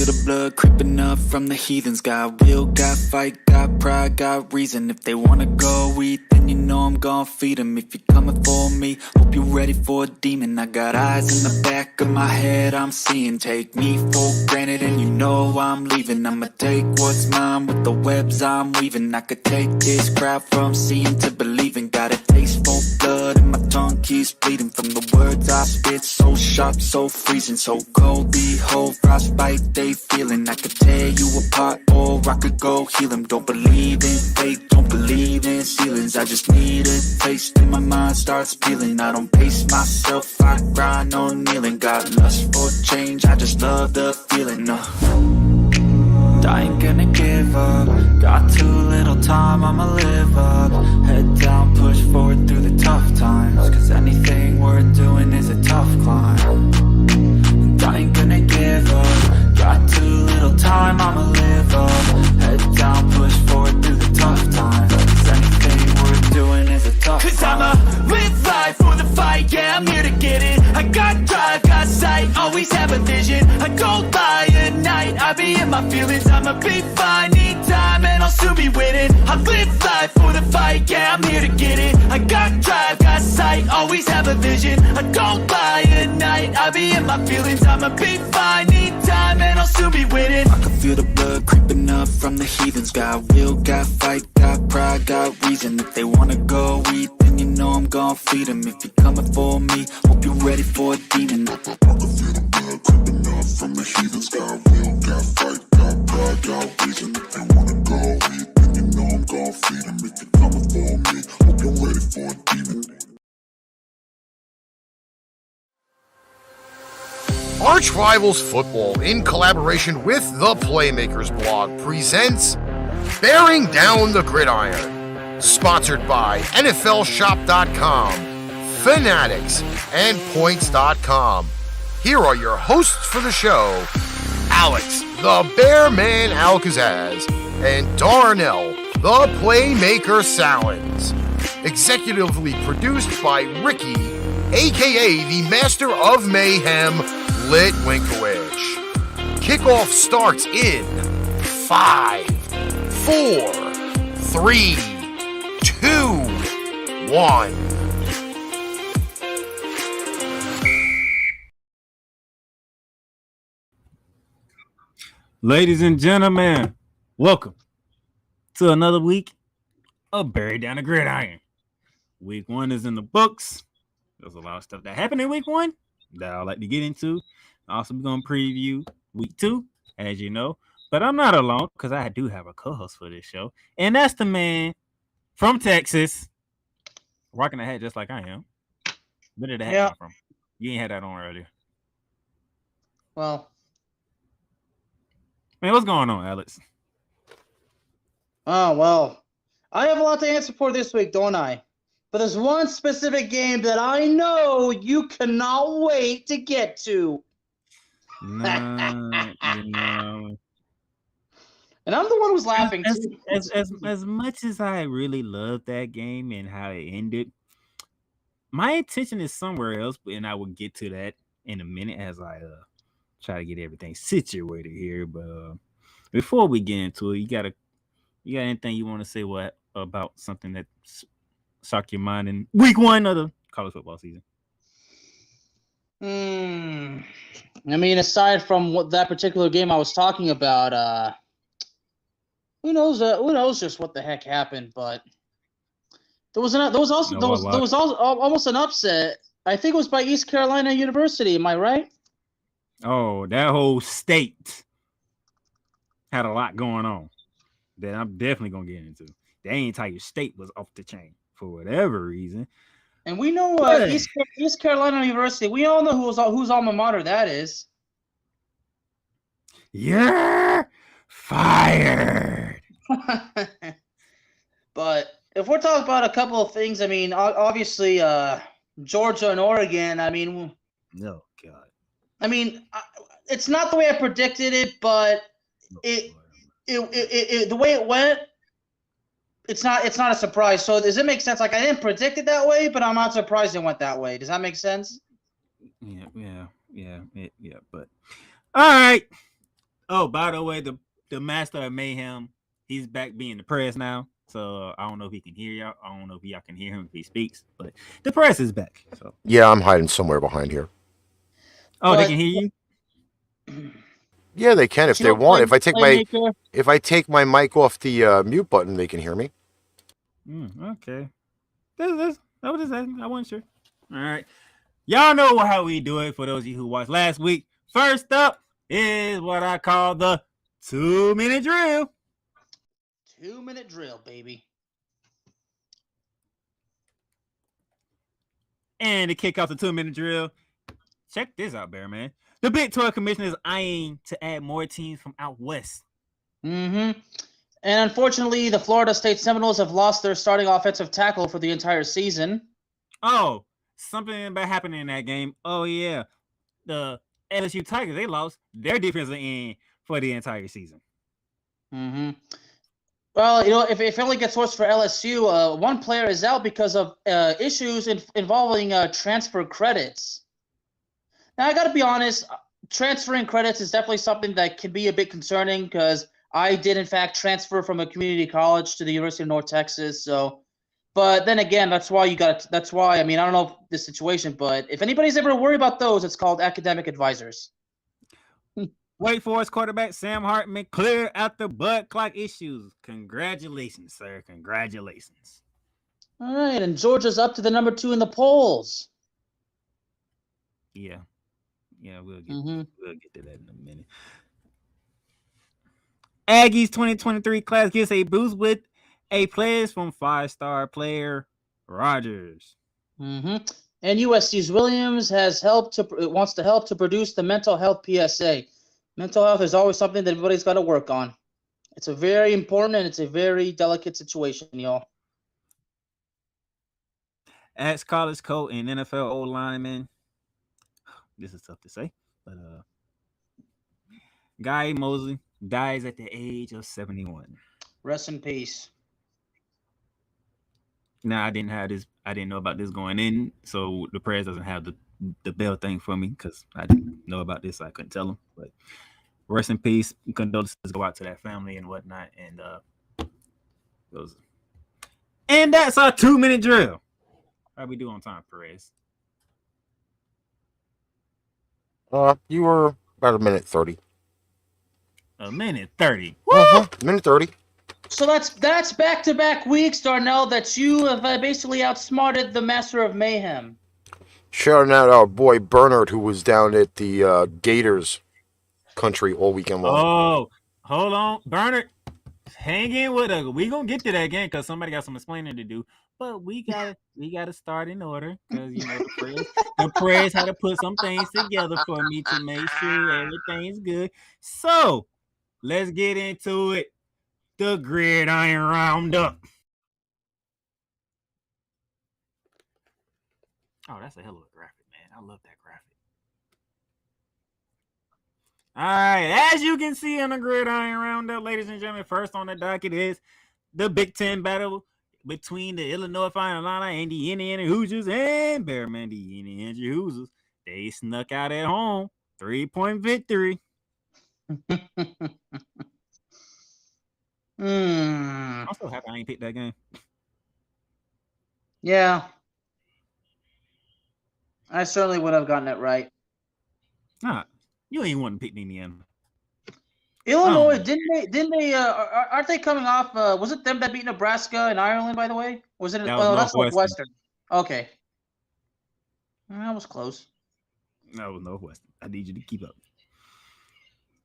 feel the blood creeping up from the heathens. Got will, got fight, got pride, got reason. If they wanna go eat, then you know I'm gon' feed them. If you're coming for me, hope you're ready for a demon. I got eyes in the back of my head, I'm seeing. Take me for granted and you know I'm leaving. I'ma take what's mine with the webs I'm weaving. I could take this crowd from seeing to believing. Got a taste for blood and my tongue keeps bleeding from the words I spit. So sharp, so freezing, so cold. Behold, frostbite they feeling. I could tear you apart or I could go heal them. Don't believe in fate, don't believe in ceilings. I just need a taste and my mind starts peeling. I don't pace myself, I grind on kneeling. Got lust for change, I just love the feeling. I ain't gonna give up. Got too little time, I'ma live up. Head down, push forward through the tough times. Cause anything worth doing is a tough climb. And I ain't gonna give up. Got too little time, I'ma live up. Head down, push forward through the tough times. Cause anything worth doing is a tough climb. Cause I'ma live life for the fight, yeah, I'm here to get it. I got drive, got sight, always have a vision. I go by at night, I be in my feelings. I'ma be fine, need time, and I'll soon be winning. I live life for the fight, yeah, I'm here to get it. I got drive, got sight, always have a vision. I go by at night, I be in my feelings. I'ma be fine, need time, and I'll soon be winning. I can feel the blood creeping up from the heathens. Got will, got fight, got pride, got reason. If they wanna go eat, then you know I'm gon' feed them. If you're coming for me, hope you're ready for a demon. I can feel the blood creeping up from the heathens. Got will, got fight, got pride, got reason. If they wanna go eat, then you know I'm gon' feed them. If you're coming for me, hope you're ready for a demon. ArchRivals Football, in collaboration with the Playmakers blog, presents Bearing Down the Gridiron, sponsored by NFLShop.com, Fanatics, and Points.com. Here are your hosts for the show, Alex, the Bearman Kazzaz, and Darnell, the Playmaker Sallins. Executively produced by Ricky, aka the Master of Mayhem, Litwinkowich. Kickoff starts in 5, 4, 3, 2, 1. Ladies and gentlemen, welcome to another week of Buried Down the Gridiron. Week 1 is in the books. There's a lot of stuff that happened in week 1 that I'd like to get into. Also, we're going to preview week 2, as you know. But I'm not alone because I do have a co-host for this show. And that's the man from Texas, rocking a hat just like I am. Where did the hat come from? You ain't had that on earlier. Well, man, what's going on, Alex? Oh, well, I have a lot to answer for this week, don't I? But there's one specific game that I know you cannot wait to get to. No, you know. And I'm the one who's laughing too. As much as I really love that game and how it ended, my attention is somewhere else, and I will get to that in a minute as I try to get everything situated here. But before we get into it, you got anything you want to say about something that shocked your mind in week 1 of the college football season? I mean, aside from what that particular game I was talking about, who knows just what the heck happened? But there was almost an upset. I think it was by East Carolina University. Am I right? Oh, that whole state had a lot going on that I'm definitely gonna get into. The entire state was off the chain for whatever reason. And we know East Carolina University. We all know whose alma mater that is. You're fired. But if we're talking about a couple of things, I mean, obviously, Georgia and Oregon. I mean, no God. I mean, it's not the way I predicted it, but it the way it went. It's not a surprise. So does it make sense? Like, I didn't predict it that way, but I'm not surprised it went that way. Does that make sense? Yeah. But all right, Oh, by the way, the master of Mayhem, he's back being the press now. So I don't know if he can hear y'all. I don't know if y'all can hear him if he speaks, but the press is back. So Yeah, I'm hiding somewhere behind here. they But can hear you. Yeah, they can if you they know, want. Playmaker. If I take my mic off the mute button, they can hear me. Okay. That's I was just asking. I wasn't sure. All right. Y'all know how we do it for those of you who watched last week. First up is what I call the 2-minute drill. 2-minute drill, baby. And to kick off the 2-minute drill, check this out, Bear Man. The Big 12 Commission is eyeing to add more teams from out west. Mm-hmm. And unfortunately, the Florida State Seminoles have lost their starting offensive tackle for the entire season. Oh, something bad happened in that game. Oh, yeah. The LSU Tigers, they lost their defensive end for the entire season. Mm-hmm. Well, you know, if it only gets worse for LSU, one player is out because of issues involving transfer credits. Now, I got to be honest, transferring credits is definitely something that can be a bit concerning because I did, in fact, transfer from a community college to the University of North Texas. So, but then again, that's why I mean, I don't know the situation, but if anybody's ever worried about those, it's called academic advisors. Wake Forest quarterback Sam Hartman clear out the blood clock issues. Congratulations, sir. Congratulations. All right, and Georgia's up to the number 2 in the polls. Yeah, we'll get to that in a minute. Aggies 2023 class gets a boost with a pledge from 5-star player Rogers. Mm-hmm. And USC's Williams wants to help to produce the mental health PSA. Mental health is always something that everybody's got to work on. It's a very important and it's a very delicate situation, y'all. Ex-college coach and NFL O lineman. This is tough to say, but Guy Mosley dies at the age of 71. Rest in peace. Now I didn't know about this going in, so the press doesn't have the bell thing for me because I didn't know about this, so I couldn't tell them. But rest in peace, condolences go out to that family and whatnot, and that's our 2-minute drill. How we do on time, Perez? You were about a minute 30. A minute 30. Minute 30. So that's back-to-back weeks, Darnell, that you have basically outsmarted the Master of Mayhem. Shouting out our boy Bernard, who was down at the Gators country all weekend long. Oh, hold on, Bernard. Hang in with us. We gonna get to that game because somebody got some explaining to do. But we gotta start in order because you know the press had to put some things together for me to make sure everything's good. So let's get into it. The Gridiron Roundup. Oh, that's a hell of a graphic, man. I love that graphic. All right, as you can see on the Gridiron Roundup, ladies and gentlemen, first on the docket is the Big Ten battle between the Illinois Fighting Illini and the Indiana Hoosiers and Bearman, the Indiana Hoosiers. They snuck out at home. 3-point victory. I'm so happy I ain't picked that game. Yeah. I certainly would have gotten it right. Nah, you ain't want to pick Indiana. Illinois, didn't they aren't they coming off was it them that beat Nebraska in Ireland, by the way? Was it that's Northwestern. Okay. That was close. That was Northwestern. I need you to keep up.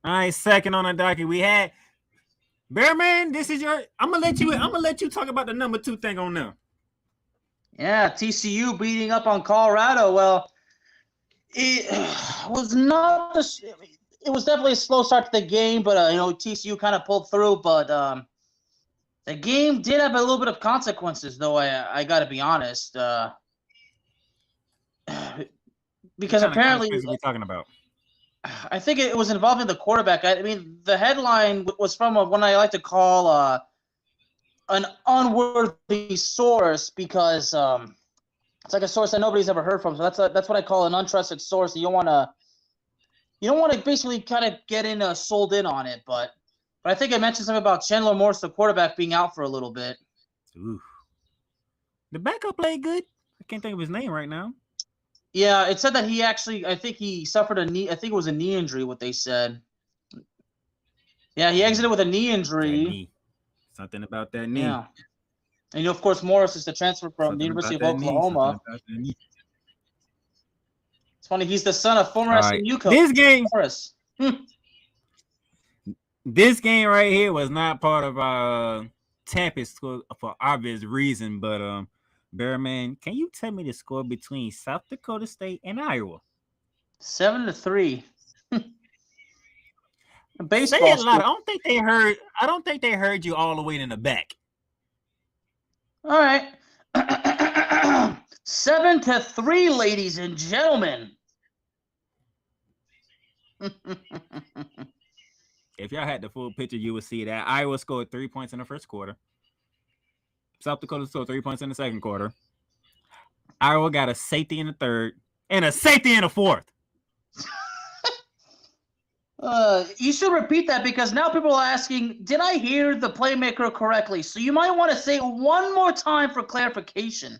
All right, second on the docket, we had Bearman. This is your. I'm gonna let you talk about the number 2 thing on them. Yeah, TCU beating up on Colorado. Well, it was not the. It was definitely a slow start to the game, but TCU kind of pulled through. But the game did have a little bit of consequences, though. I got to be honest, because apparently what are we talking about? I think it was involving the quarterback. I mean, the headline was from what I like to call an unworthy source because it's like a source that nobody's ever heard from. So that's what I call an untrusted source. You don't want to you don't want to basically kind of get in sold in on it, but I think I mentioned something about Chandler Morris, the quarterback, being out for a little bit. Ooh. The backup played good. I can't think of his name right now. Yeah, it said that he actually, I think he suffered a knee. I think it was a knee injury. What they said. Yeah, he exited with a knee injury. That knee. Something about that knee. Yeah, and of course Morris is the transfer from the University of Oklahoma. It's funny, he's the son of former SMU coach. This game, Morris. This game right here was not part of Tampa's score for obvious reason, but Bearman, can you tell me the score between South Dakota State and Iowa? 7-3. Baseball. Say it loud. I don't think they heard you all the way in the back. All right. 7-3, ladies and gentlemen. If y'all had the full picture, you would see that Iowa scored 3 points in the first quarter. South Dakota scored 3 points in the second quarter. Iowa got a safety in the third and a safety in the fourth. You should repeat that because now people are asking, did I hear the playmaker correctly? So you might want to say it one more time for clarification.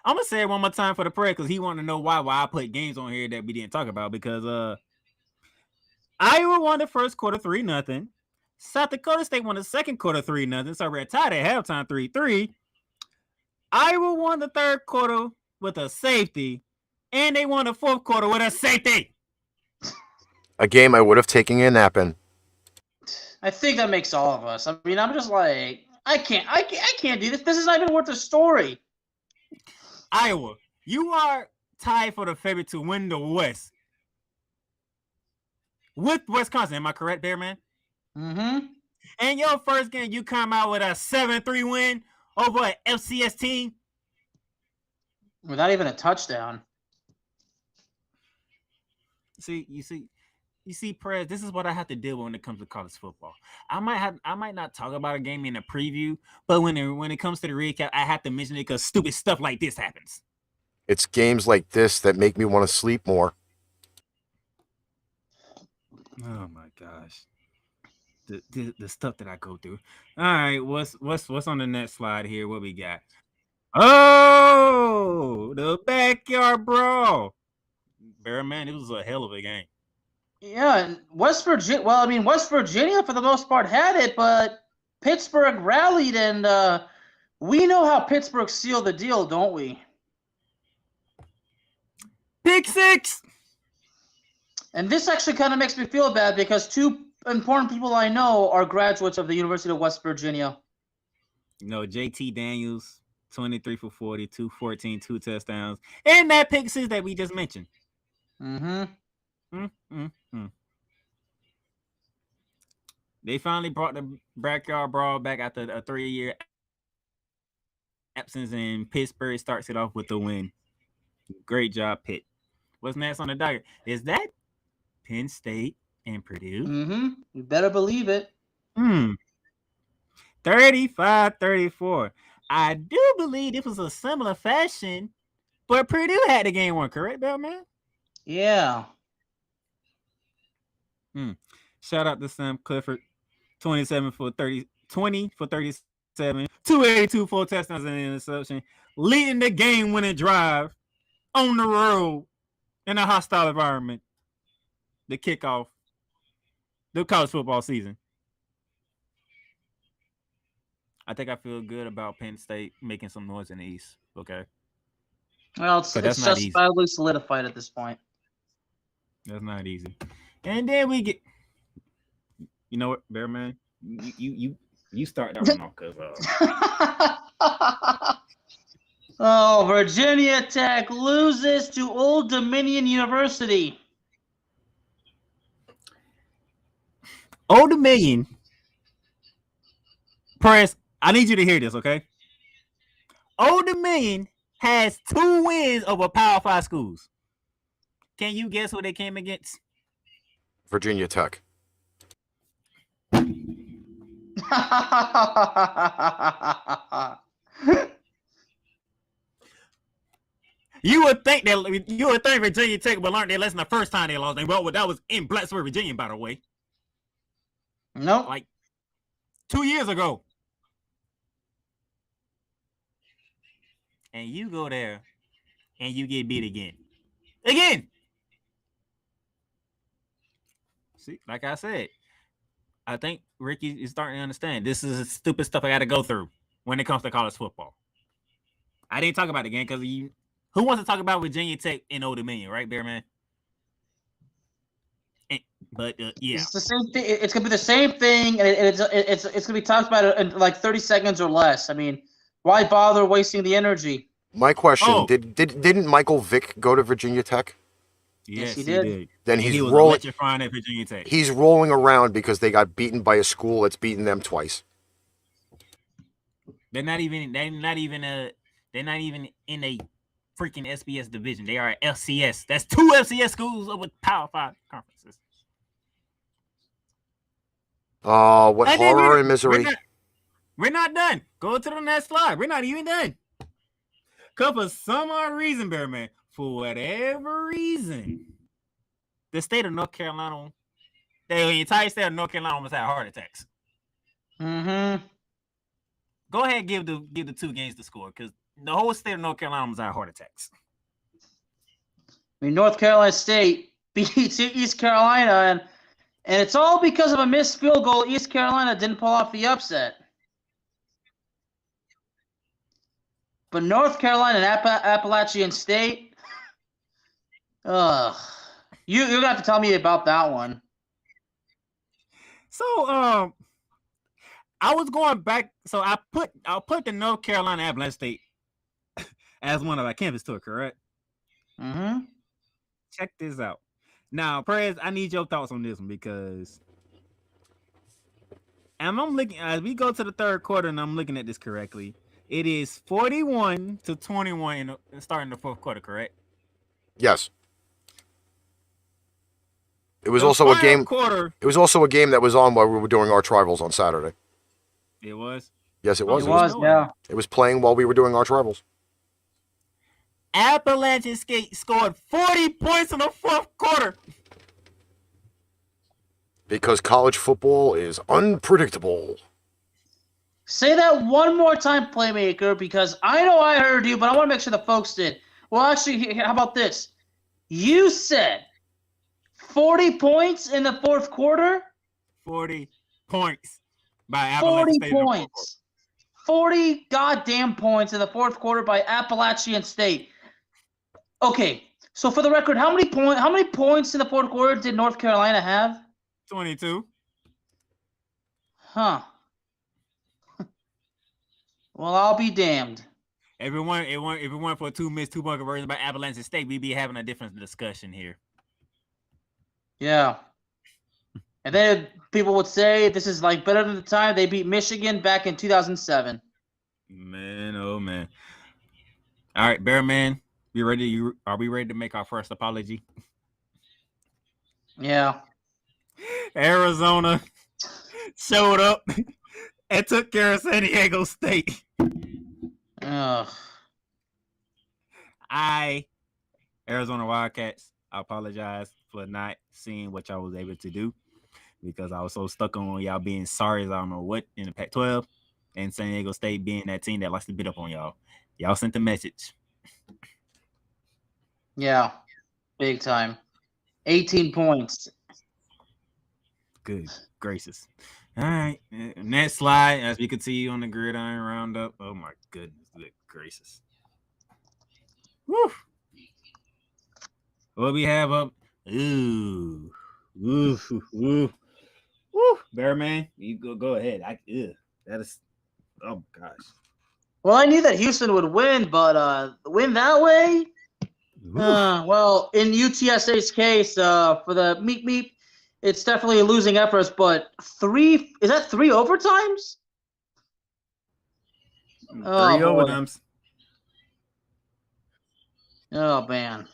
I'm going to say it one more time for the prayer because he wanted to know why I put games on here that we didn't talk about because Iowa won the first quarter 3-0. South Dakota State won the second quarter 3-0. So we're tied at halftime 3-3. Iowa won the third quarter with a safety, and they won the fourth quarter with a safety. A game I would have taken a nap in. I think that makes all of us. I mean, I'm just like, I can't do this. This is not even worth a story. Iowa, you are tied for the favorite to win the West with Wisconsin. Am I correct, Bearman? Mm-hmm. And your first game, you come out with a 7-3 win over an FCS team. Without even a touchdown. You see, Perez, this is what I have to deal with when it comes to college football. I might not talk about a game in a preview, but when it comes to the recap, I have to mention it because stupid stuff like this happens. It's games like this that make me want to sleep more. Oh my gosh. The stuff that I go through. All right, what's on the next slide here? What we got? Oh, the backyard brawl. Bearman, it was a hell of a game. Yeah, and West Virginia. Well, I mean, West Virginia for the most part had it, but Pittsburgh rallied, and we know how Pittsburgh sealed the deal, don't we? Pick six. And this actually kind of makes me feel bad because two important people I know are graduates of the University of West Virginia. JT Daniels, 23 for 40, 214, 2 touchdowns, and that pick six that we just mentioned. Mm-hmm. They finally brought the backyard brawl back after a 3-year absence, and Pittsburgh starts it off with a win. Great job, Pitt. What's next on the docket? Is that Penn State and Purdue? Mm-hmm. You better believe it. 35-34. I do believe this was a similar fashion, but Purdue had the game one, correct, Bellman? Yeah. Shout out to Sam Clifford, 20 for 37, 282, 4 touchdowns and an interception, leading the game-winning drive on the road in a hostile environment. The kickoff, the college football season. I think I feel good about Penn State making some noise in the East. Okay. Well, it's justifiably solidified at this point. That's not easy. And then we get, you know what, Bearman, you start that one off because Oh, Virginia Tech loses to Old Dominion University. Old Dominion. Press, I need you to hear this, okay? Old Dominion has 2 wins over Power 5 schools. Can you guess who they came against? Virginia Tech. You would think Virginia Tech would learn their lesson the first time they lost. That was in Blacksburg, Virginia, by the way. Nope. Like 2 years ago. And you go there and you get beat again. Again. See, like I said, I think Ricky is starting to understand this is stupid stuff I got to go through when it comes to college football. I didn't talk about it again because who wants to talk about Virginia Tech in Old Dominion, right, Bearman? But yeah, it's the same thing. It's gonna be the same thing, and it's gonna be talked about in like 30 seconds or less. I mean, why bother wasting the energy? My question: Didn't Michael Vick go to Virginia Tech? Yes, he did. Then he was rolling. Electrifying at Virginia Tech. He's rolling around because they got beaten by a school that's beaten them twice. They're not even in a freaking SBS division. They are FCS. That's 2 FCS schools with Power 5 conferences. What horror and misery. We're not done. Go to the next slide. We're not even done. Because for some odd reason, Bearman, for whatever reason, the state of North Carolina, the entire state of North Carolina almost had heart attacks. Mm-hmm. Go ahead and give the 2 games the score, because the whole state of North Carolina almost had heart attacks. I mean, North Carolina State beats East Carolina, and it's all because of a missed field goal. East Carolina didn't pull off the upset. But North Carolina and Appalachian State, you're gonna have to tell me about that one. So I was going back. So I'll put the North Carolina Appalachian State as one of our campus tour, correct? Mm-hmm. Check this out. Now, Perez, I need your thoughts on this one because I'm looking as we go to the third quarter, and I'm looking at this correctly. It is 41-21 starting the fourth quarter, correct? Yes. It was also a game. It was also a game that was on while we were doing ArchRivals on Saturday. It was. Yes, it was. Yeah. It was playing while we were doing ArchRivals. Appalachian State scored 40 points in the fourth quarter. Because college football is unpredictable. Say that one more time, Playmaker, because I know I heard you, but I want to make sure the folks did. Well, actually, how about this? You said 40 points in the fourth quarter? 40 points by Appalachian State. 40 points. 40 goddamn points in the fourth quarter by Appalachian State. Okay, so for the record, how many points in the fourth quarter did North Carolina have? 22. Huh. Well, I'll be damned. If it weren't for 2 missed 2-point conversions by Appalachian State, we'd be having a different discussion here. Yeah. And then people would say this is like better than the time they beat Michigan back in 2007. Man, oh man. All right, Bearman, are we ready to make our first apology? Yeah. Arizona showed up and took care of San Diego State. Ugh. Arizona Wildcats, I apologize for not seeing what y'all was able to do because I was so stuck on y'all being sorry as I don't know what in the Pac-12 and San Diego State being that team that likes to beat up on y'all. Y'all sent the message. Yeah, big time. 18 points. Good gracious. All right. Next slide, as we can see on the gridiron roundup. Oh my goodness, good gracious. Woo. What we have up? Ooh. Bearman, you go ahead. That is, oh gosh. Well, I knew that Houston would win, but win that way? Well, in UTSA's case, for the meep, it's definitely a losing effort, but is that 3 overtimes? 3 overtimes. Oh, man.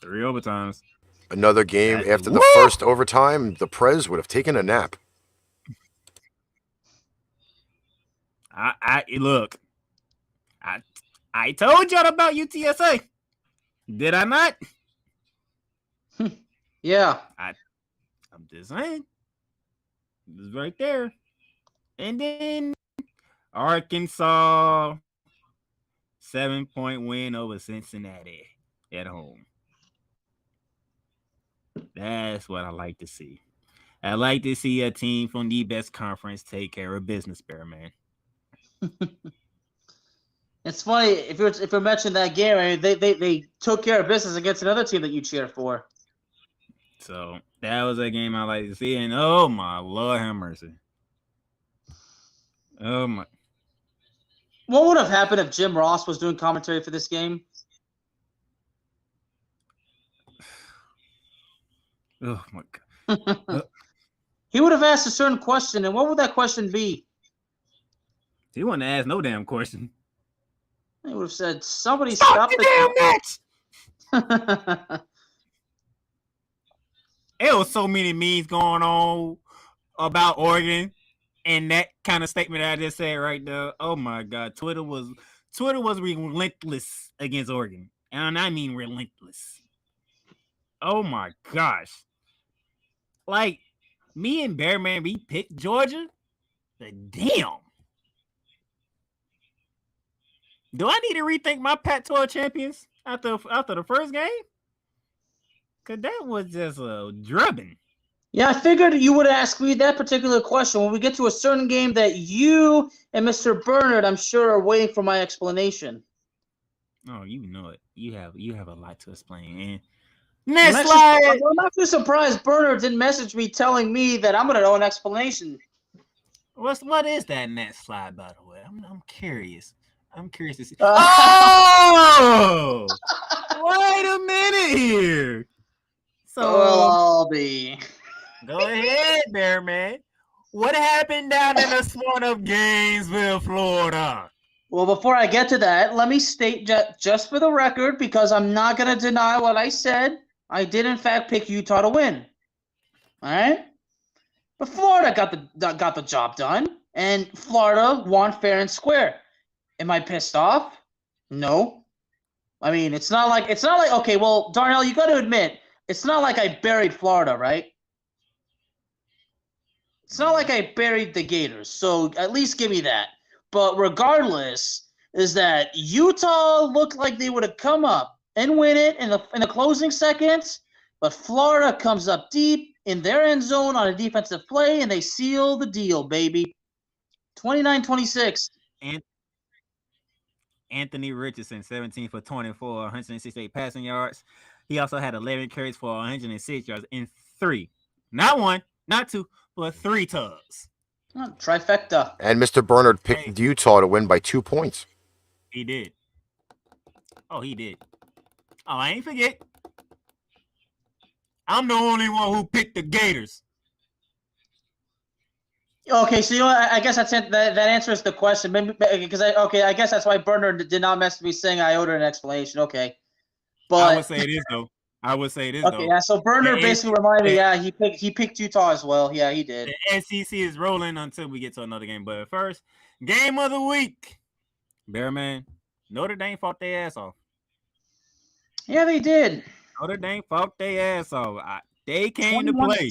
3 overtimes. Another game after the first overtime, the Prez would have taken a nap. Look. I told y'all about UTSA. Did I not? Yeah. I'm just saying. It was right there. And then Arkansas 7-point win over Cincinnati at home. That's what I like to see. I like to see a team from the best conference take care of business, Bear Man. It's funny if you're mentioning that game. I mean, they took care of business against another team that you cheer for. So that was a game I like to see, and oh my Lord, have mercy. Oh my! What would have happened if Jim Ross was doing commentary for this game? Oh my God! He would have asked a certain question, and what would that question be? He wouldn't ask no damn question. He would have said, "Somebody stop the damn match." There was so many memes going on about Oregon and that kind of statement I just said right there. Oh my God, Twitter was relentless against Oregon, and I mean relentless. Oh my gosh, like me and Bearman, we picked Georgia. The damn. Do I need to rethink my Pac-12 champions after the first game? Because that was just a drubbing. Yeah, I figured you would ask me that particular question when we get to a certain game that you and Mr. Bernard, I'm sure, are waiting for my explanation. Oh, you know it. You have a lot to explain, man. Next slide. I'm not too surprised Bernard didn't message me telling me that I'm going to know an explanation. What is that next slide, by the way? I'm curious. I'm curious to see. Wait a minute here. So I'll be. Go ahead, there, man. What happened down in the swamp of Gainesville, Florida? Well, before I get to that, let me state just for the record, because I'm not going to deny what I said. I did, in fact, pick Utah to win. All right? But Florida got the job done, and Florida won fair and square. Am I pissed off? No. I mean, it's not like okay, well, Darnell, you got to admit, it's not like I buried Florida, right? It's not like I buried the Gators, so at least give me that. But regardless, is that Utah looked like they would have come up and win it in the closing seconds, but Florida comes up deep in their end zone on a defensive play, and they seal the deal, baby. 29-26. And Anthony Richardson, 17 for 24, 168 passing yards. He also had 11 carries for 106 yards in 3. Not 1, not 2, but 3 tugs. Oh, trifecta. And Mr. Bernard picked Utah to win by 2 points. He did. Oh, he did. Oh, I ain't forget. I'm the only one who picked the Gators. Okay, so I guess that answers the question. Maybe because I guess that's why Bernard did not message me saying I owed her an explanation. Okay, but I would say it is though. Okay, yeah. So Bernard basically reminded me. Yeah, he picked Utah as well. Yeah, he did. The SEC is rolling until we get to another game. But first, game of the week. Bearman, Notre Dame fought their ass off. Yeah, they did. Notre Dame fought their ass off. They came to play.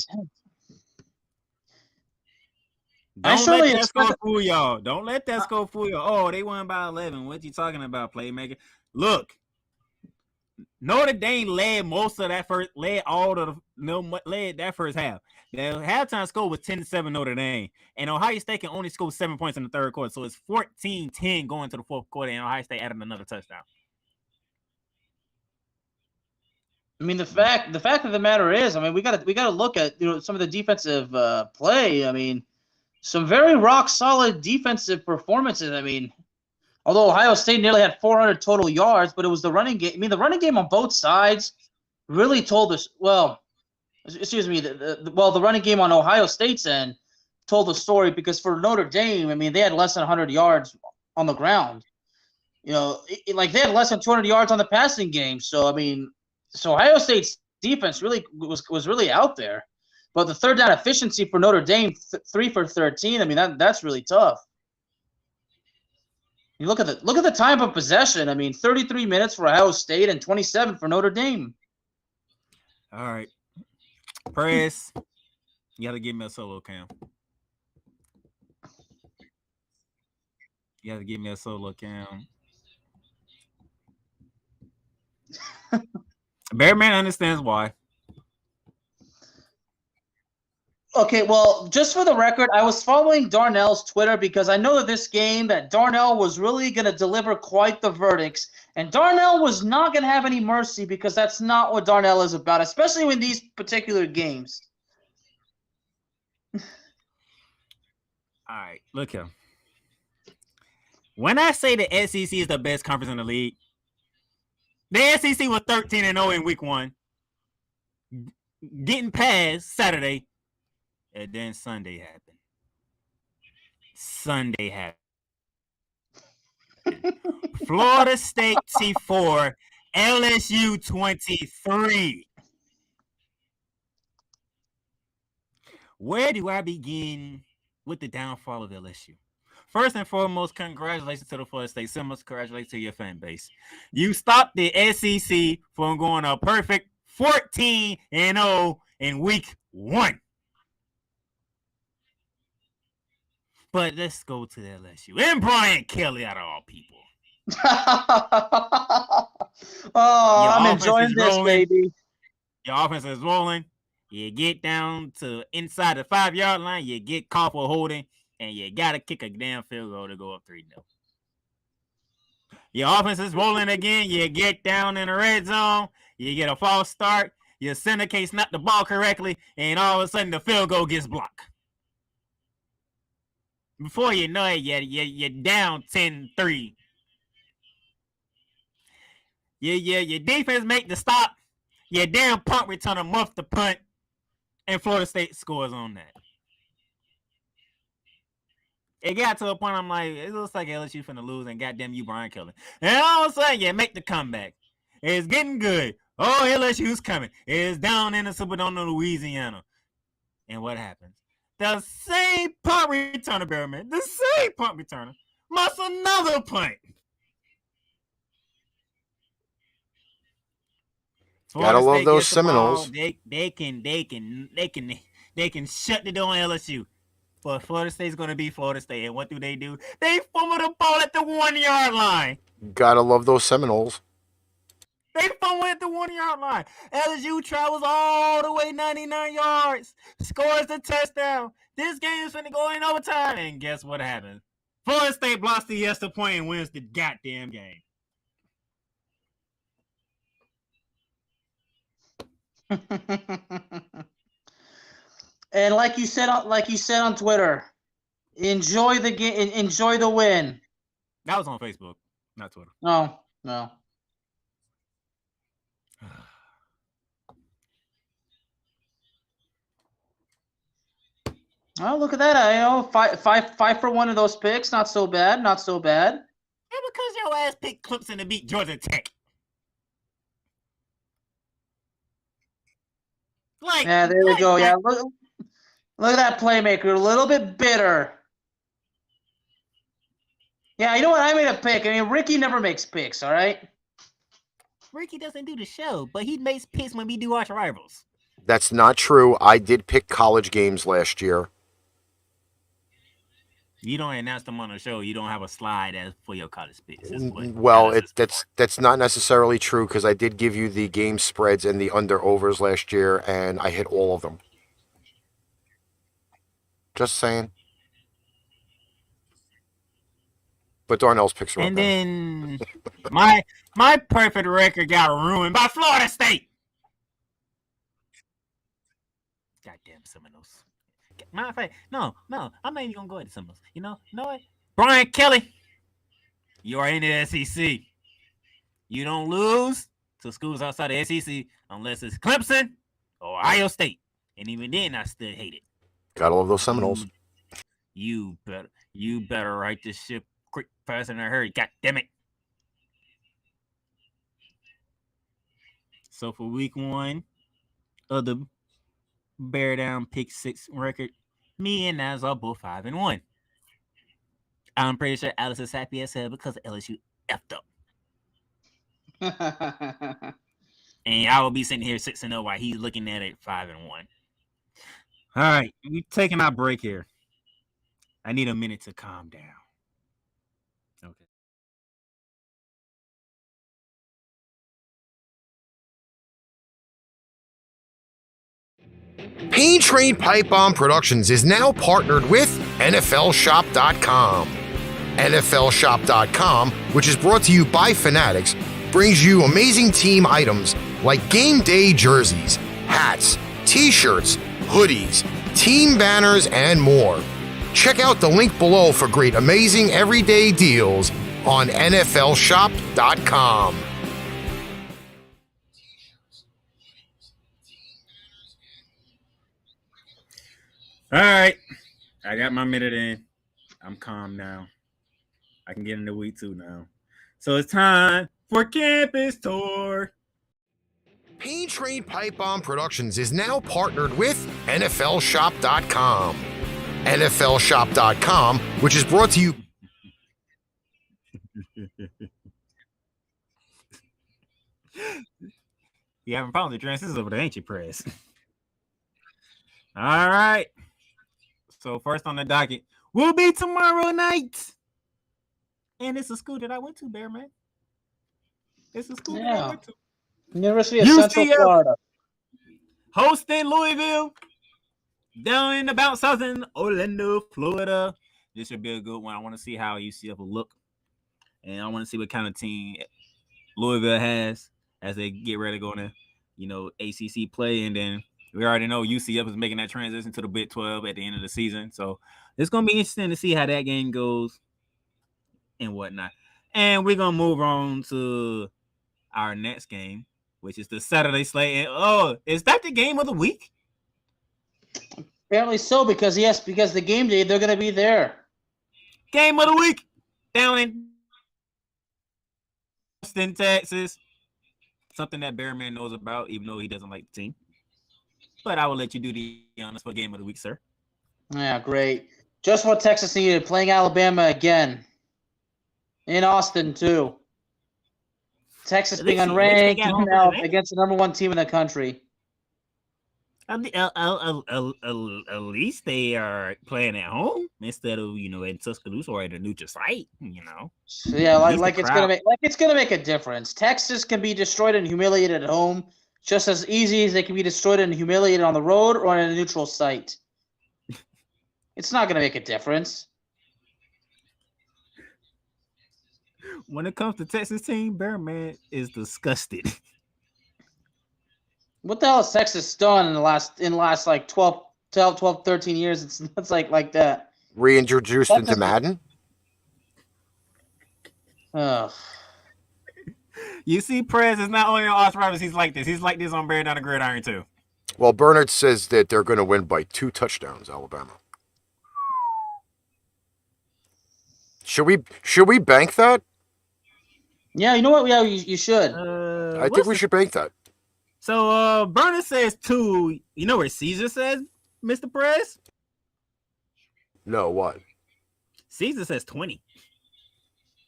Don't let that score fool y'all. Don't let that score fool you. Oh, they won by 11. What you talking about, Playmaker? Look, Notre Dame led that first half. The halftime score was 10-7 Notre Dame, and Ohio State can only score 7 points in the third quarter, so it's 14-10 going to the fourth quarter, and Ohio State added another touchdown. I mean, the fact of the matter is, I mean, we got to look at some of the defensive play. I mean, some very rock solid defensive performances. I mean, although Ohio State nearly had 400 total yards, but it was the running game. I mean, the running game on both sides really told us. Well, excuse me. The running game on Ohio State's end told the story, because for Notre Dame, I mean, they had less than 100 yards on the ground. They had less than 200 yards on the passing game. So I mean, Ohio State's defense really was really out there. But the third down efficiency for Notre Dame, 3 for 13. I mean, that's really tough. You look at the time of possession. I mean, 33 minutes for Ohio State and 27 for Notre Dame. All right. Press. You got to give me a solo cam. You got to give me a solo cam. Bearman understands why. Okay, well, just for the record, I was following Darnell's Twitter because I know that this game that Darnell was really going to deliver quite the verdicts, and Darnell was not going to have any mercy because that's not what Darnell is about, especially in these particular games. All right, look here. When I say the SEC is the best conference in the league, the SEC was 13-0 in week 1, getting past Saturday. And then Sunday happened. Florida State T4, LSU 23. Where do I begin with the downfall of LSU? First and foremost, congratulations to the Florida State Seminoles. Congratulations to your fan base. You stopped the SEC from going a perfect 14-0 in week 1. But let's go to the LSU. And Brian Kelly out of all people. I'm enjoying this, baby. Your offense is rolling. You get down to inside the 5-yard line. You get caught for holding. And you got to kick a damn field goal to go up 3-0. Your offense is rolling again. You get down in the red zone. You get a false start. Your center can't snap the ball correctly. And all of a sudden, the field goal gets blocked. Before you know it, you're down 10-3. Your defense make the stop. Your damn punt returner muffed the punt. And Florida State scores on that. It got to a point I'm like, it looks like LSU finna lose and goddamn you, Brian Kelly. And all of a sudden, you make the comeback. It's getting good. Oh, LSU's coming. It's down in the Superdome of Louisiana. And what happens? The same punt returner, Bearman, the same punt returner, must another punt. Gotta love those Seminoles. They can shut the door on LSU. But Florida State's gonna be Florida State. And what do? They fumble the ball at the 1-yard line. Gotta love those Seminoles. They fumble at the 1-yard line. LSU travels all the way 99 yards, scores the touchdown. This game is finna go in overtime. And guess what happens? Florida State blocks the extra point and wins the goddamn game. And like you said on Twitter, enjoy the game, enjoy the win. That was on Facebook, not Twitter. No. Oh, look at that! Five for one of those picks. Not so bad. Yeah, because your ass picked Clemson to beat Georgia Tech. Yeah, there we go. Yeah, look at that playmaker. A little bit bitter. Yeah, you know what? I made a pick. I mean, Ricky never makes picks. All right. Ricky doesn't do the show, but he makes picks when we do ArchRivals. That's not true. I did pick college games last year. You don't announce them on the show. You don't have a slide as for your college picks. That's not necessarily true because I did give you the game spreads and the under-overs last year, and I hit all of them. Just saying. But Darnell's picks are up and there. Then my perfect record got ruined by Florida State. Goddamn Seminoles. Matter of fact, no, I'm not even gonna go at the Seminoles. You know what? Brian Kelly, you are in the SEC. You don't lose to schools outside the SEC unless it's Clemson or Ohio State. And even then, I still hate it. Gotta love those Seminoles. You better right this ship quick, fast, and in a hurry. God damn it. So for week 1 of the Bear Down Pick 6 record, me and Naz are both 5-1. I'm pretty sure Alex is happy as hell because LSU effed up. And I will be sitting here 6-0 while he's looking at it 5-1. All right, we're taking our break here. I need a minute to calm down. Okay. Pain Train Pipe Bomb Productions is now partnered with NFLShop.com. NFLShop.com, which is brought to you by Fanatics, brings you amazing team items like game day jerseys, hats, t-shirts, hoodies, team banners, and more. Check out the link below for great, amazing everyday deals on NFLShop.com. All right. I got my minute in. I'm calm now. I can get into week 2 now. So it's time for campus tour. Pain Train Pipe Bomb Productions is now partnered with NFLShop.com. NFLShop.com, which is brought to you. You having problems with transitions over there, ain't you, Press? All right. So first on the docket will be tomorrow night. And it's a school that I went to, Bear Man. It's a school that I went to. University of Central Florida. Hosting Louisville. Down in about southern Orlando, Florida. This should be a good one. I want to see how UCF will look. And I want to see what kind of team Louisville has as they get ready to go into, ACC play. And then we already know UCF is making that transition to the Big 12 at the end of the season. So it's going to be interesting to see how that game goes and whatnot. And we're going to move on to our next game, which is the Saturday slate. And, is that the game of the week? Apparently so, because the game day, they're going to be there. Game of the week down in Austin, Texas. Something that Bearman knows about, even though he doesn't like the team. But I will let you do the honors for game of the week, sir. Yeah, great. Just what Texas needed, playing Alabama again. In Austin, too. Texas being unranked now against the number 1 team in the country. At least they are playing at home instead of in Tuscaloosa or at a neutral site. So yeah, like it's gonna make a difference. Texas can be destroyed and humiliated at home just as easy as they can be destroyed and humiliated on the road or in a neutral site. It's not gonna make a difference. When it comes to Texas team, Bearman is disgusted. What the hell has Texas done in the last like 12, 13 years? It's like that. Reintroduced into Madden? Ugh. You see, Prez is not only on ArchRivals, he's like this. He's like this on Down The Gridiron, too. Well, Bernard says that they're going to win by 2 touchdowns, Alabama. Should we bank that? Yeah, you know what? Yeah, you should. I think we should bank that. So, Bernard says 2. You know where Caesar says, Mr. Perez? No, what? Caesar says 20.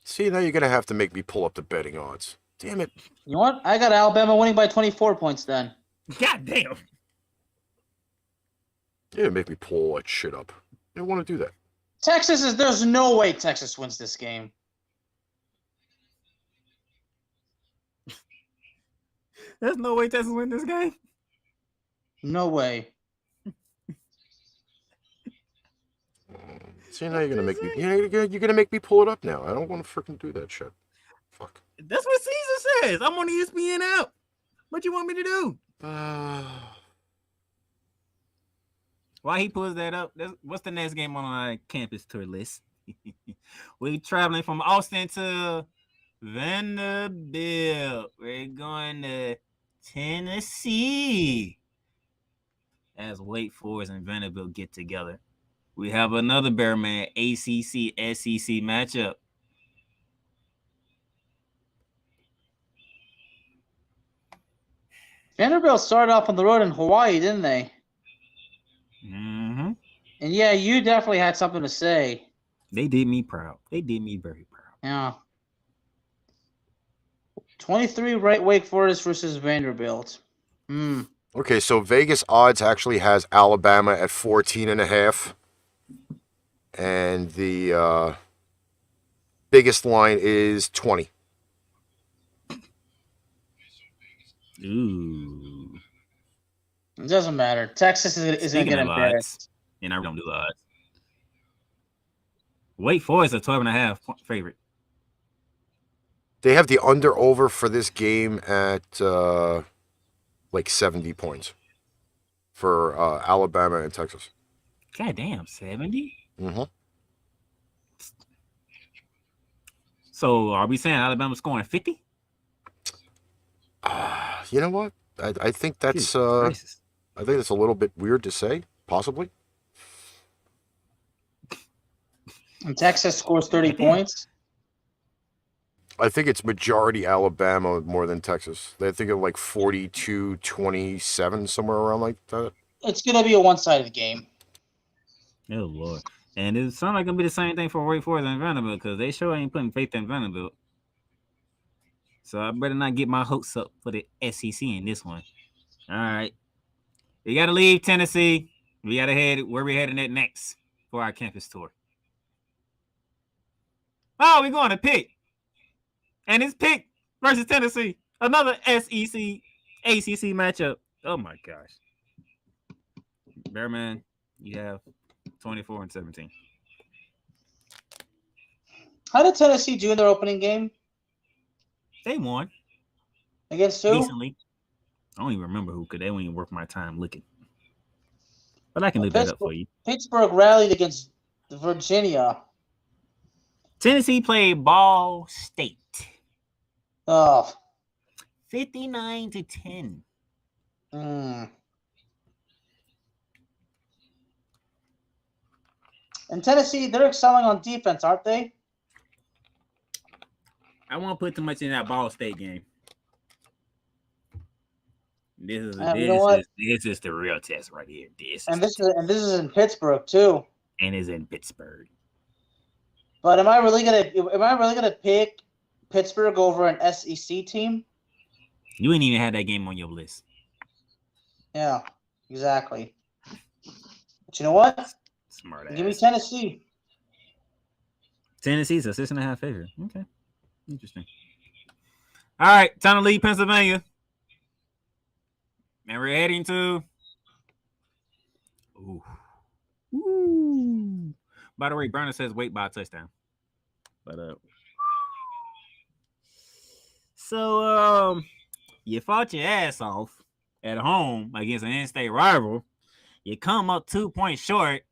See, now you're going to have to make me pull up the betting odds. Damn it. You know what? I got Alabama winning by 24 points then. God damn. Yeah, make me pull all that shit up. I don't want to do that. There's no way Texas wins this game. There's no way Texas win this game? No way. See, now you're gonna make me. You're gonna make me pull it up now. I don't want to freaking do that shit. Fuck. That's what Caesar says. I'm on the ESPN app. What you want me to do? While he pulls that up, what's the next game on our campus tour list? We're traveling from Austin to Vanderbilt. We're going to Tennessee as Wake Forest and Vanderbilt get together. We have another Bearman ACC SEC matchup. Vanderbilt started off on the road in Hawaii, didn't they? Mm-hmm. And yeah, you definitely had something to say. They did me proud. They did me very proud. Yeah. 23 right Wake Forest versus Vanderbilt. Okay, so Vegas odds actually has Alabama at 14.5. And the biggest line is 20. Ooh. It doesn't matter. Texas is going to Speaking get of embarrassed. odds, and I don't do odds. Wake Forest a 12.5 favorite. They have the under-over for this game at like 70 points for Alabama and Texas. God damn, 70? Mm-hmm. So are we saying Alabama scoring 50? You know what? I think that's I think that's a little bit weird to say, possibly. And Texas scores 30 points. I think it's majority Alabama more than Texas. They think of like 42-27, somewhere around like that. It's going to be a one-sided game. Oh, Lord. And it's not like going to be the same thing for Wake Forest and Vanderbilt because they sure ain't putting faith in Vanderbilt. So I better not get my hopes up for the SEC in this one. All right. We got to leave Tennessee. We got to head where we're heading at next for our campus tour. Oh, we're going to Pitt. And it's Pitt versus Tennessee. Another SEC, ACC matchup. Oh, my gosh. Bearman, you have 24-17. How did Tennessee do in their opening game? They won. Against who? Decently. I don't even remember who, because they won't even worth my time looking. But I can look that up for you. Pittsburgh rallied against Virginia. Tennessee played Ball State. Oh. 59-10. And Tennessee, they're excelling on defense, aren't they? I won't put too much in that Ball State game. This is the real test right here. This is in Pittsburgh too. And is in Pittsburgh. But am I really gonna pick Pittsburgh over an SEC team? You ain't even had that game on your list. Yeah, exactly. But you know what? Smart ass. Give me Tennessee. Tennessee's a 6.5 favorite. Okay. Interesting. All right, time to leave Pennsylvania. And we're heading to Ooh. By the way, Browner says wait by a touchdown. But so you fought your ass off at home against an in-state rival. You come up 2 points short,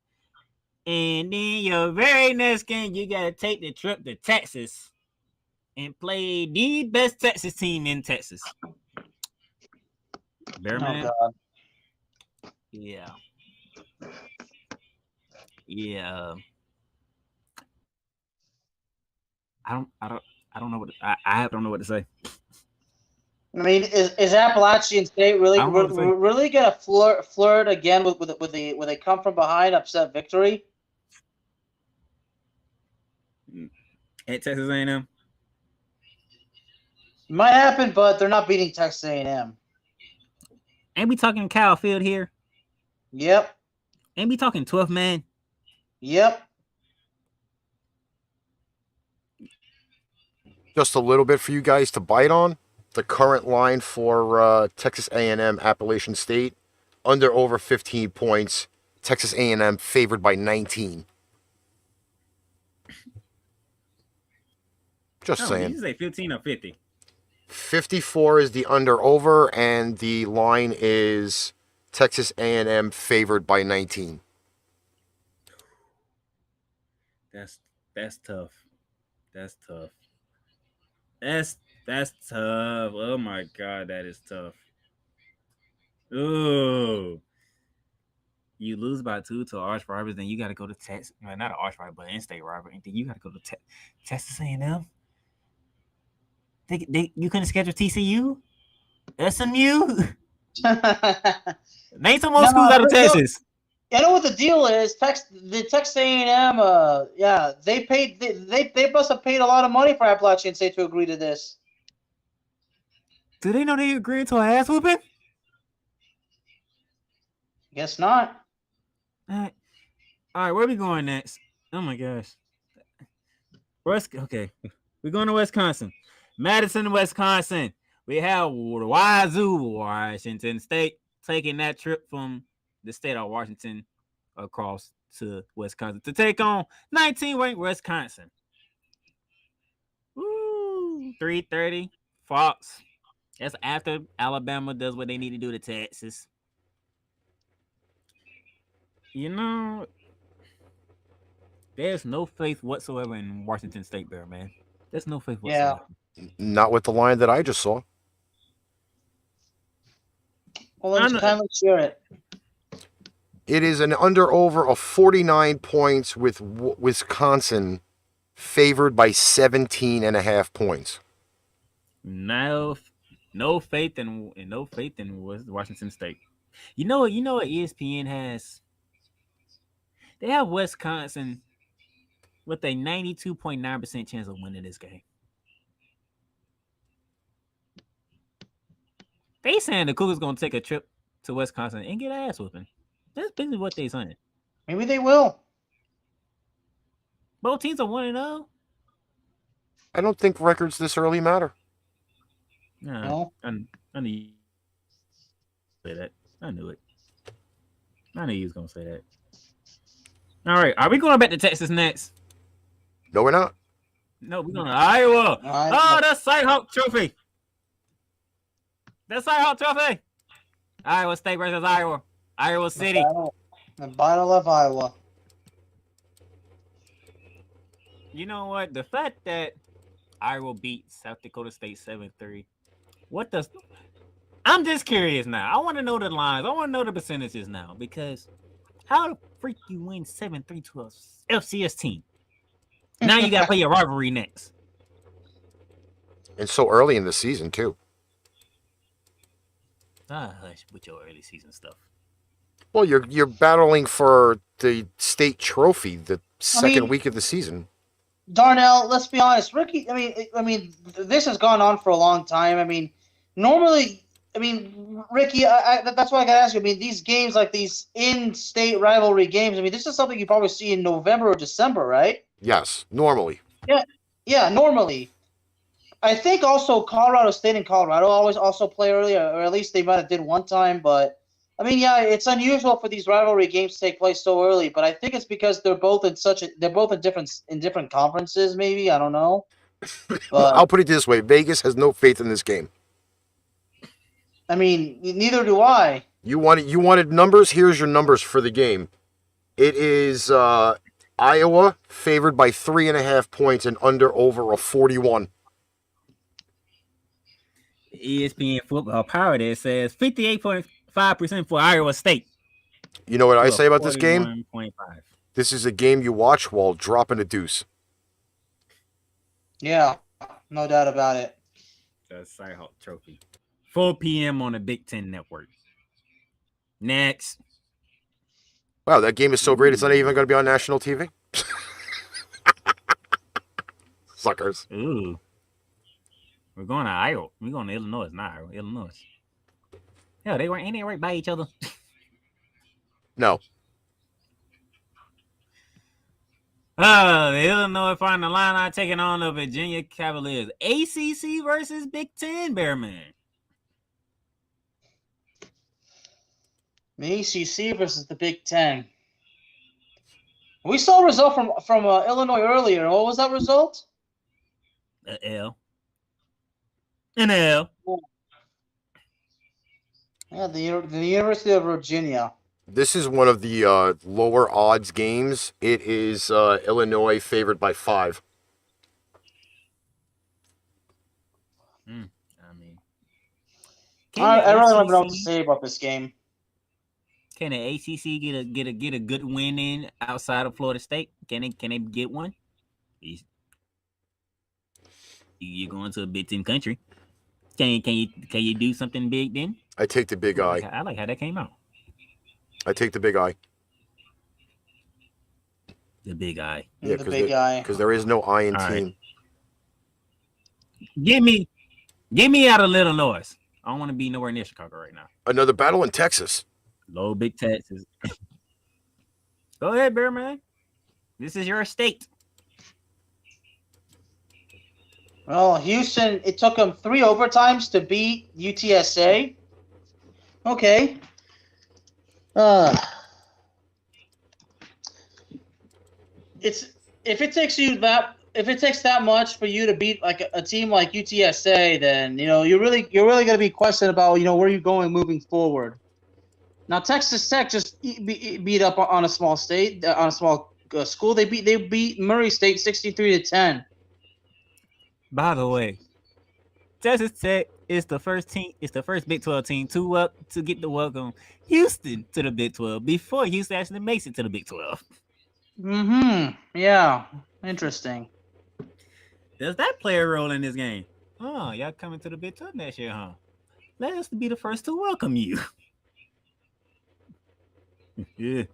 and then your very next game you gotta take the trip to Texas and play the best Texas team in Texas. Bearman. Oh, God. Yeah. I don't know what I don't know what to say. I mean, is Appalachian State really gonna flirt again with a come from behind upset victory at Texas A&M? Might happen, but they're not beating Texas A&M. Ain't we talking Kyle Field here? Yep. Ain't we talking 12th man? Yep. Just a little bit for you guys to bite on. The current line for Texas A&M Appalachian State, under over 15 points. Texas A&M favored by 19. Just saying. Did you say 15 or 50? 54 is the under over, and the line is Texas A&M favored by 19. That's tough. That's tough. That's tough. Oh my God, that is tough. Ooh. You lose by 2 to ArchRivals, then you got to go to Texas. Well, not an ArchRival, but in-state rival. And then you got to go to Texas A&M. You couldn't schedule TCU? SMU? Name some more schools out of Texas. I know what the deal is. Texas A&M, they must have paid a lot of money for Appalachian State to agree to this. Do they know they agreed to an ass whooping? Guess not. All right, where are we going next? Oh my gosh. Okay. We're going to Wisconsin. Madison, Wisconsin. We have Wazoo, Washington State, taking that trip from the state of Washington across to Wisconsin to take on 19-ranked Wisconsin. Woo! 3:30, Fox. That's after Alabama does what they need to do to Texas. You know, there's no faith whatsoever in Washington State, Bear, man. There's no faith whatsoever. Yeah. Not with the line that I just saw. Well, let's kindly share it. It is an under-over of 49 points with Wisconsin favored by 17.5 points. No faith in Washington State. You know what ESPN has? They have Wisconsin with a 92.9% chance of winning this game. They saying the Cougars gonna take a trip to Wisconsin and get ass whooping. That's basically what they saying. Maybe they will. Both teams are 1-0. I don't think records this early matter. No. I knew you say that. I knew it. I knew you was gonna say that. All right, are we going back to Texas next? No, we're not. No, we're going to Iowa. Oh, that's Cyhawk Trophy. That's Cyhawk Trophy. Iowa State versus Iowa City. The Battle of Iowa. You know what? The fact that Iowa beat South Dakota State 7-3. I'm just curious now. I want to know the lines. I want to know the percentages now, because how the freak you win 7-3 to a FCS team? Now you got to play your rivalry next. And so early in the season, too. Hush with your early season stuff. Well, you're battling for the state trophy the second week of the season. Darnell, let's be honest. Ricky, I mean, this has gone on for a long time. I mean, normally, Ricky, that's why I got to ask you. I mean, these games, like these in-state rivalry games, I mean, this is something you probably see in November or December, right? Yes, normally. Yeah, normally. I think also Colorado State and Colorado always also play early, or at least they might have did one time. But I mean, yeah, it's unusual for these rivalry games to take place so early. But I think it's because they're both in different conferences. Maybe, I don't know. But, I'll put it this way: Vegas has no faith in this game. I mean, neither do I. You wanted numbers? Here's your numbers for the game. It is Iowa favored by 3.5 points and under/over of 41. ESPN Football Power there says 58.5% for Iowa State. You know what I say about this game? 41.5. This is a game you watch while dropping a deuce. Yeah, no doubt about it. The Cyhawk Trophy. 4 p.m. on the Big Ten Network. Next. Wow, that game is so great, it's not even going to be on national TV? Suckers. Ooh. We're going to Iowa. We're going to Illinois. Not Iowa. Illinois. Yeah, ain't they right by each other? No. The Illinois Final Illini taking on the Virginia Cavaliers. ACC versus Big Ten, Bearman. The ACC versus the Big Ten. We saw a result from Illinois earlier. What was that result? L. An L. Yeah, the University of Virginia. This is one of the lower odds games. It is Illinois favored by 5. I really don't know what to say about this game. Can the ACC get a good win in outside of Florida State? Can they get one? You're going to a Big Ten country. Can you do something big then? I take the big eye. I like how that came out. I take the big eye. The big eye. Yeah, the big guy. because there is no I in All right. team. Get me out of Little Noise. I don't want to be nowhere near Chicago right now. Another battle in Texas. Low big taxes. Go ahead, Bear Man. This is your estate. Well, Houston, it took them 3 overtimes to beat UTSA. Okay. If it takes that much for you to beat like a team like UTSA, then you're really going to be questioned about where you're going moving forward. Now Texas Tech just beat up on a small state, on a small school. They beat Murray State 63-10. By the way, Texas Tech is the first team. It's the first Big 12 team to get the welcome Houston to the Big 12 before Houston actually makes it to the Big 12. Yeah. Interesting. Does that play a role in this game? Oh, y'all coming to the Big 12 next year, huh? Let us be the first to welcome you. Yeah.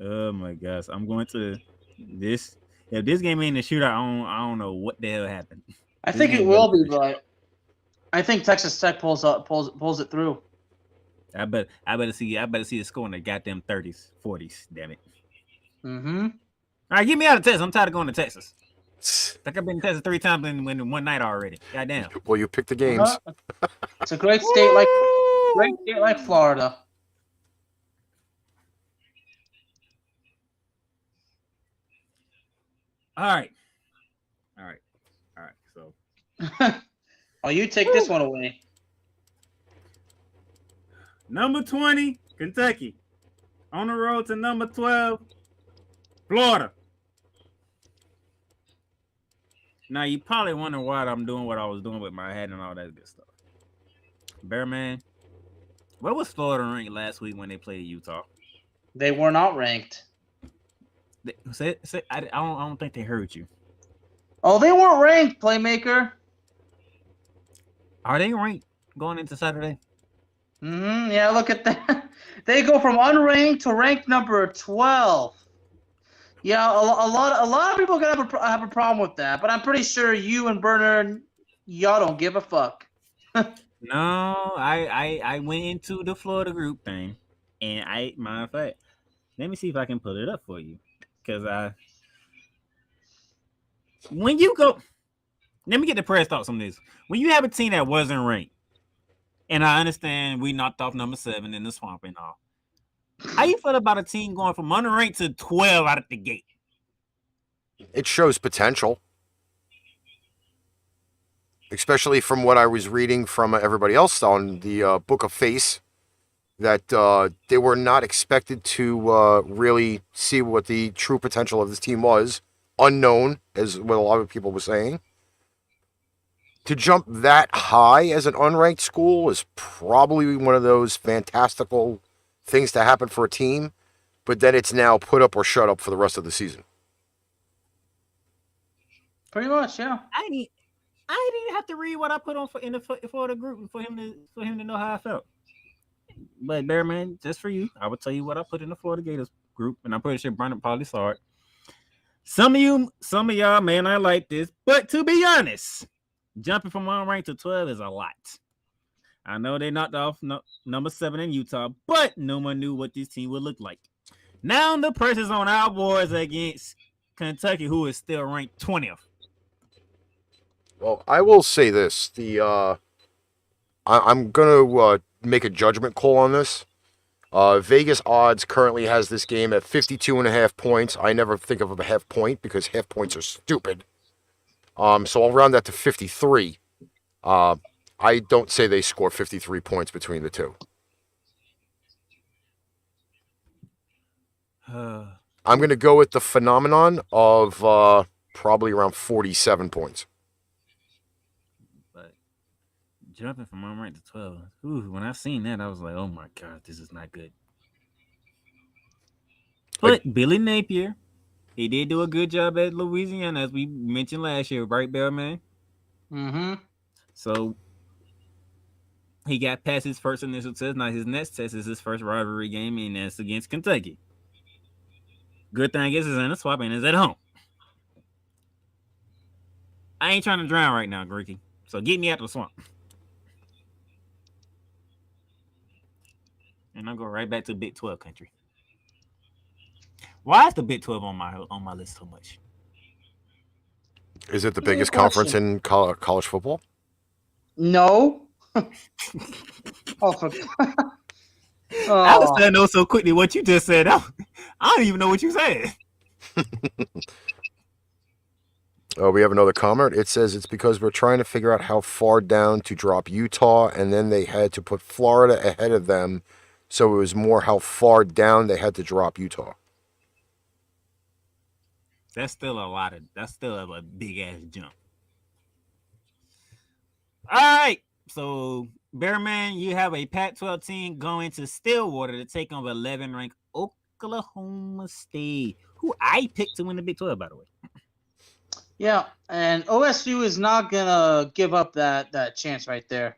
Oh my gosh. I'm going to this. If this game ain't a shootout, I don't know what the hell happened. I think it will be, but I think Texas Tech pulls it through. I better see the score in the goddamn 30s, 40s. Damn it. Mm-hmm. All right, get me out of Texas. I'm tired of going to Texas. Like I've been to Texas 3 times in one night already. Goddamn. Well, you picked the games. It's a great state like Florida. All right. So, oh, you take this one away. number 20, Kentucky, on the road to number 12, Florida. Now you probably wonder why I'm doing what I was doing with my head and all that good stuff. Bear Man, where was Florida ranked last week when they played Utah? They were not ranked. I don't think they heard you. Oh, they weren't ranked, Playmaker. Are they ranked going into Saturday? Yeah, look at that. They go from unranked to ranked number 12. Yeah, a lot of people are gonna have a problem with that, but I'm pretty sure you and Bernard, y'all don't give a fuck. No, I went into the Florida group thing, and matter of fact, let me see if I can pull it up for you, because when you go, let me get the press thoughts on this. When you have a team that wasn't ranked, and I understand we knocked off number 7 in the swamp and all, how you feel about a team going from unranked to 12 out of the gate? It shows potential. Especially from what I was reading from everybody else on the Book of Face, that they were not expected to really see what the true potential of this team was. Unknown, as what a lot of people were saying. To jump that high as an unranked school is probably one of those fantastical things to happen for a team, but then it's now put up or shut up for the rest of the season. Pretty much, yeah. I didn't even have to read what I put on for the group for him to know how I felt. But Bear Man, just for you, I would tell you what I put in the Florida Gators group, and I'm pretty sure Brandon probably saw it. Some of y'all may not like this, but to be honest, jumping from unranked to 12 is a lot. I know they knocked off number 7 in Utah, but no one knew what this team would look like. Now the pressure's on our boys against Kentucky, who is still ranked 20th. Well, I will say this: I'm gonna make a judgment call on this. Vegas odds currently has this game at 52.5 points. I never think of a half point because half points are stupid. So I'll round that to 53. I don't say they score 53 points between the two. I'm going to go with the phenomenon of probably around 47 points. But jumping from unranked to 12, when I seen that, I was like, oh my God, this is not good. But Billy Napier, he did do a good job at Louisiana, as we mentioned last year, right, Bear Man? Mm-hmm. So he got past his first initial test. Now his next test is his first rivalry game, and that's against Kentucky. Good thing is in the swamp and is at home. I ain't trying to drown right now, Greeky. So get me out of the swamp. And I'll go right back to Big 12 country. Why is the Big 12 on my list so much? Is it the Good biggest question. conference in college football? No. Oh, for... I was saying no so quickly what you just said. I don't even know what you said. Oh, we have another comment. It says it's because we're trying to figure out how far down to drop Utah, and then they had to put Florida ahead of them, so it was more how far down they had to drop Utah. That's still a big ass jump. All right. So, Bearman, you have a Pac-12 team going to Stillwater to take on 11th-ranked Oklahoma State, who I picked to win the Big 12, by the way. Yeah, and OSU is not gonna give up that chance right there.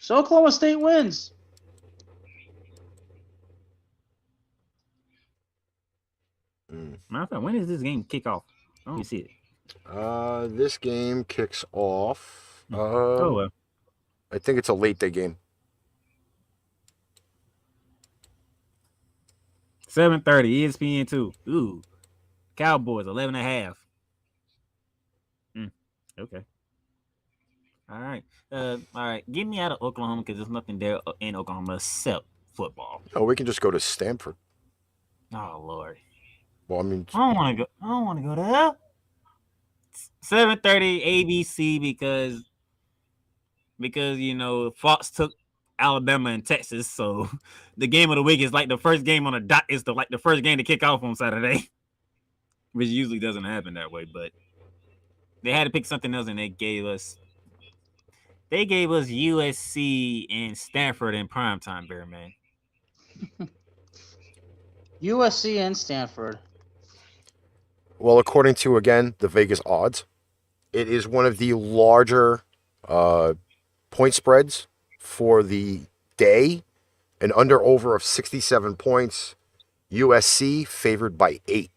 So Oklahoma State wins. Matter of fact, when does this game kick off? I don't see it. This game kicks off. Well. I think it's a late day game. 7:30, ESPN 2. Ooh. Cowboys, 11.5. Okay. All right. Get me out of Oklahoma because there's nothing there in Oklahoma except football. Oh, we can just go to Stanford. Oh, Lord. Well, I mean, I don't want to go there. 7:30 ABC because Fox took Alabama and Texas, so the game of the week is like the first game on the dot is the first game to kick off on Saturday, which usually doesn't happen that way. But they had to pick something else, and they gave us USC and Stanford in primetime, Bearman. USC and Stanford. well, according to, again, the Vegas odds, it is one of the larger point spreads for the day. An under-over of 67 points. USC favored by 8.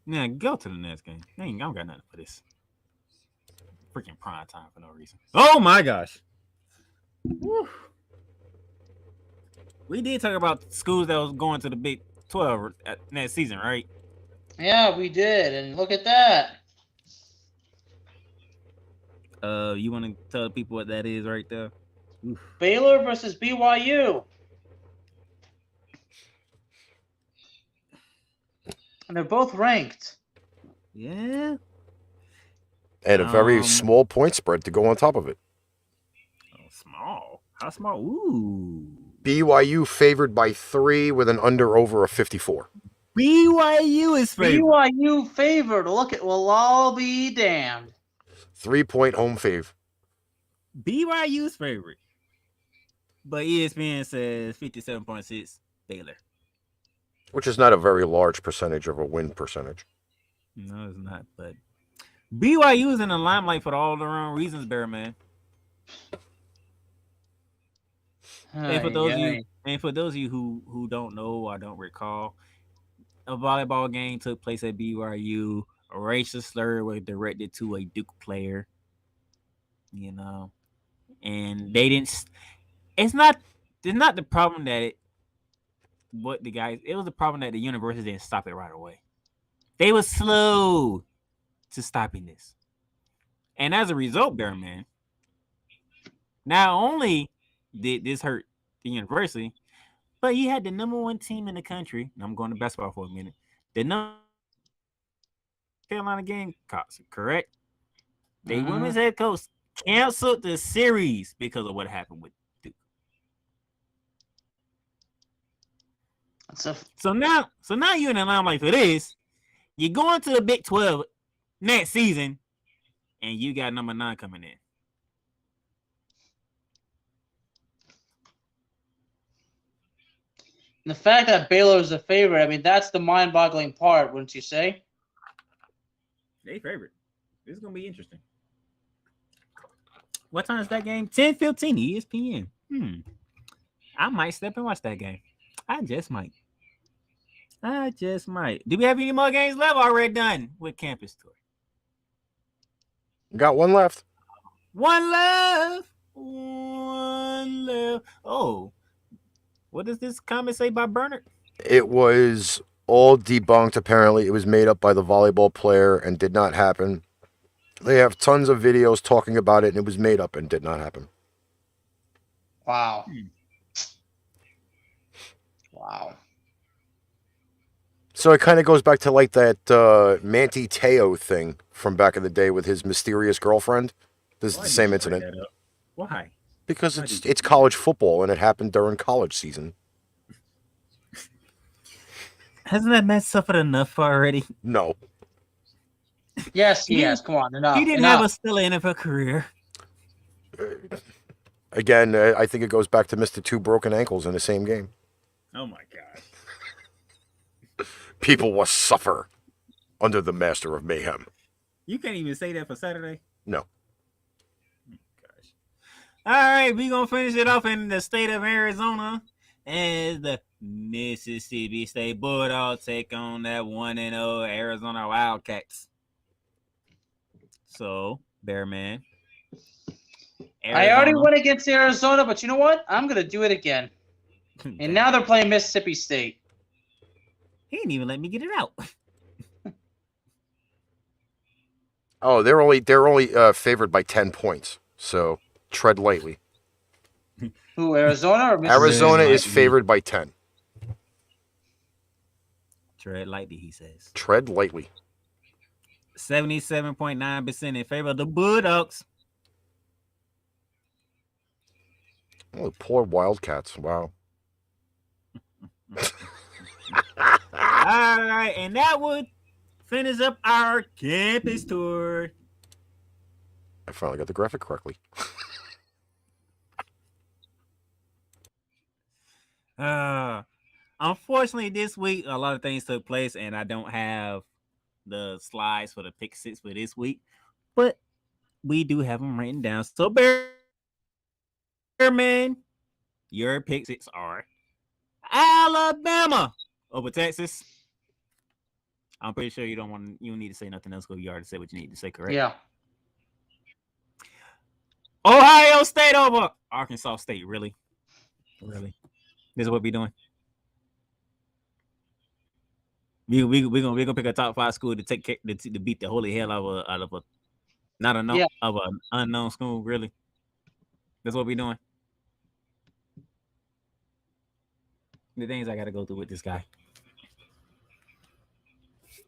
Now go to the next game. I don't got nothing for this. Freaking prime time for no reason. Oh my gosh. Woo. We did talk about schools that was going to the Big 12 next season, right? Yeah, we did, and look at that. You want to tell the people what that is right there? Oof. Baylor versus BYU. And they're both ranked. Yeah. And a very small point spread to go on top of it. Oh, small. How small? Ooh. BYU favored by 3 with an under-over of 54. BYU is favored. BYU favored. Look at, we'll all be damned. 3-point home fave. BYU's favorite. But ESPN says 57.6 Baylor. Which is not a very large percentage of a win percentage. No, it's not. But BYU is in the limelight for all the wrong reasons, Bearman. And for those of you who don't know or don't recall, a volleyball game took place at BYU. A racial slur was directed to a Duke player. And they didn't. It's not the problem that it was the problem that the university didn't stop it right away. They were slow to stopping this. And as a result, Bearman, not only did this hurt the university, but you had the number one team in the country, and I'm going to basketball for a minute, the number Carolina Gamecocks, correct? The women's head coach canceled the series because of what happened with Duke. So now you're in the limelight for this. You're going to the Big 12 next season, and you got number 9 coming in. The fact that Baylor is a favorite, I mean, that's the mind-boggling part, wouldn't you say? They favorite. This is going to be interesting. What time is that game? 10:15 ESPN. I might step and watch that game. I just might. Do we have any more games left? Already done with campus tour. Got one left. One left. Oh, what does this comment say by Bernard? It was all debunked, apparently. It was made up by the volleyball player and did not happen. They have tons of videos talking about it, and it was made up and did not happen. Wow. Wow. So it kind of goes back to like that Manti Te'o thing from back in the day with his mysterious girlfriend. This is the same incident. Why? Because it's college football, and it happened during college season. Hasn't that man suffered enough already? No. Yes, he has. Come on, enough. He didn't have a stellar NFL career. Again, I think it goes back to Mr. Two broken ankles in the same game. Oh my God. People will suffer under the master of mayhem. You can't even say that for Saturday? No. Gosh. All right, we're going to finish it off in the state of Arizona as the Mississippi State Bulldogs take on that 1-0 Arizona Wildcats. So, Bearman. I already went against Arizona, but you know what? I'm going to do it again. And now they're playing Mississippi State. He didn't even let me get it out. Oh, they're only favored by 10 points. So tread lightly. Who, Arizona or Mississippi? Arizona is favored by 10. Tread lightly, he says. Tread lightly. 77.9% in favor of the Bulldogs. Oh, poor Wildcats. Wow. All right, and that would finish up our campus tour. I finally got the graphic correctly. Unfortunately, this week a lot of things took place, and I don't have the slides for the pick six for this week, but we do have them written down. So, Bearman, your pick six are Alabama over Texas. I'm pretty sure you don't need to say nothing else because you already said what you need to say, correct? Yeah. Ohio State over Arkansas State. Really? This is what we're doing. We're gonna pick a top 5 school to to beat the holy hell out of an unknown school. Really? That's what we're doing. The things I got to go through with this guy.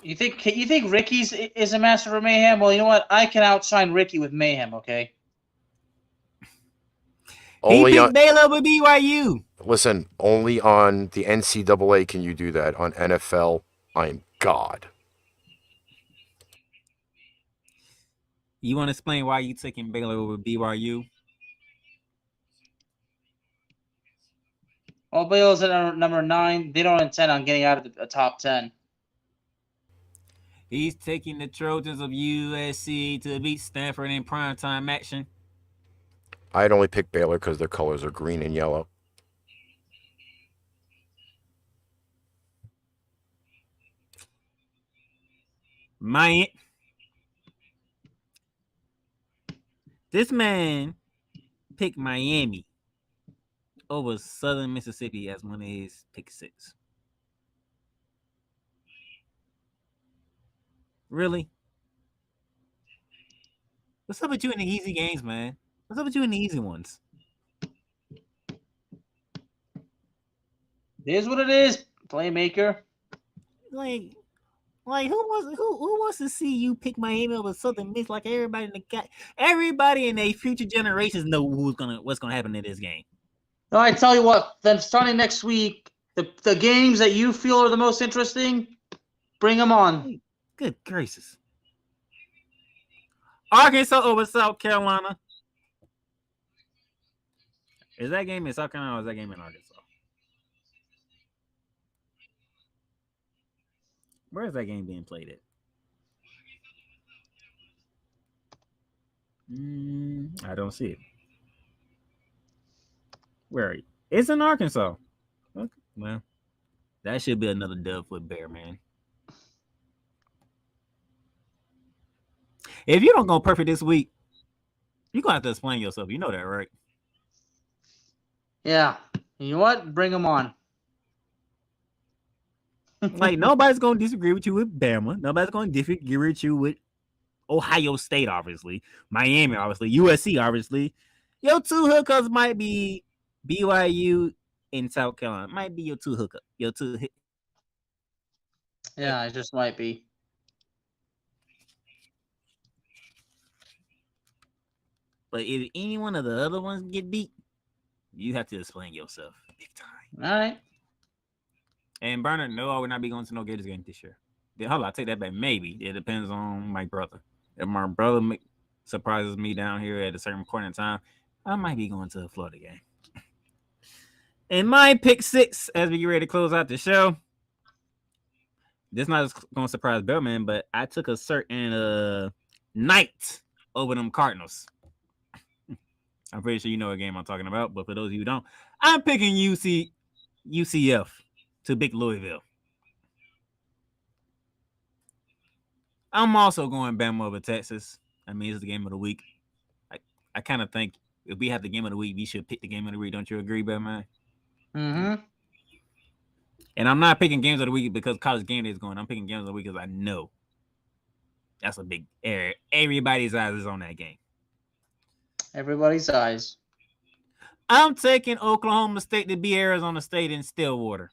You think Ricky's is a master of mayhem? Well, you know what? I can outshine Ricky with mayhem. Okay. He picked Baylor over BYU. Listen, only on the NCAA can you do that. On NFL, I'm God. You want to explain why you taking Baylor over BYU? Well, Baylor's at number 9. They don't intend on getting out of the top 10. He's taking the Trojans of USC to beat Stanford in primetime action. I'd only pick Baylor because their colors are green and yellow. This man picked Miami over Southern Mississippi as one of his pick six. Really? What's up with you in the easy games, man? What's up with you in the easy ones? It is what it is, Playmaker. Like who wants to see you pick Miami over Southern Miss? Like everybody in their future generations know what's gonna happen in this game. No, I tell you what. Then starting next week, the games that you feel are the most interesting, bring them on. Good gracious. Arkansas over South Carolina. Is that game in South Carolina or is that game in Arkansas? Where is that game being played at? I don't see it. Where are you? It's in Arkansas. Okay. Well, that should be another dub for Bear, man. If you don't go perfect this week, you're going to have to explain yourself. You know that, right? Yeah. You know what? Bring them on. Like, nobody's going to disagree with you with Bama. Nobody's going to disagree with you with Ohio State, obviously. Miami, obviously. USC, obviously. Your two hookups might be BYU in South Carolina. Might be your two hookup. Your two hit. Yeah, it just might be. But if any one of the other ones get beat, you have to explain yourself big time. All right. And Bernard, no, I will not be going to no Gators game this year. Hold on, I take that back. Maybe. It depends on my brother. If my brother surprises me down here at a certain point in time, I might be going to a Florida game. In my pick 6, as we get ready to close out the show, this not going to surprise Bellman, but I took a certain night over them Cardinals. I'm pretty sure you know what game I'm talking about, but for those of you who don't, I'm picking UCF to beat Louisville. I'm also going Bama over Texas. I mean, it's the game of the week. I kind of think if we have the game of the week, we should pick the game of the week. Don't you agree, Bama? Mm-hmm. And I'm not picking games of the week because college game day is going. I'm picking games of the week because I know that's a big error. Everybody's eyes is on that game. Everybody's eyes. I'm taking Oklahoma State to beat Arizona State in Stillwater.